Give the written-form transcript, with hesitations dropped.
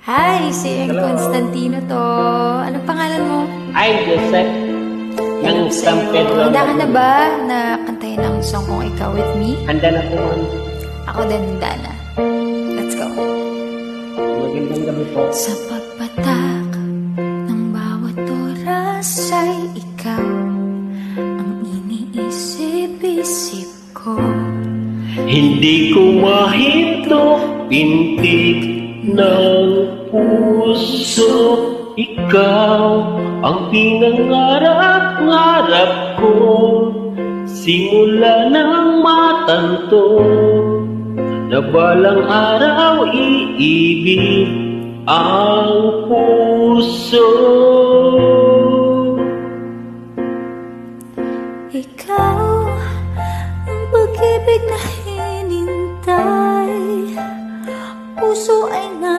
Hi, si Hello. Constantino to. Anong pangalan mo? Ay, Joseph. Ng San Pedro. Handa ka na ba na kantayin ang song kong Ikaw With Me? Handa na po, ma'am. Ako din handa na. Let's go. Magandang gabi po. Sa pagpatak ng bawat oras ay ikaw ang iniisip-isip ko. Hindi ko mahinto pintig ng puso. Ikaw ang pinangarap-ngarap ko. Simula ng matanto na balang araw iibig ang puso. Ikaw ang pag-ibig na hinintay. Puso ay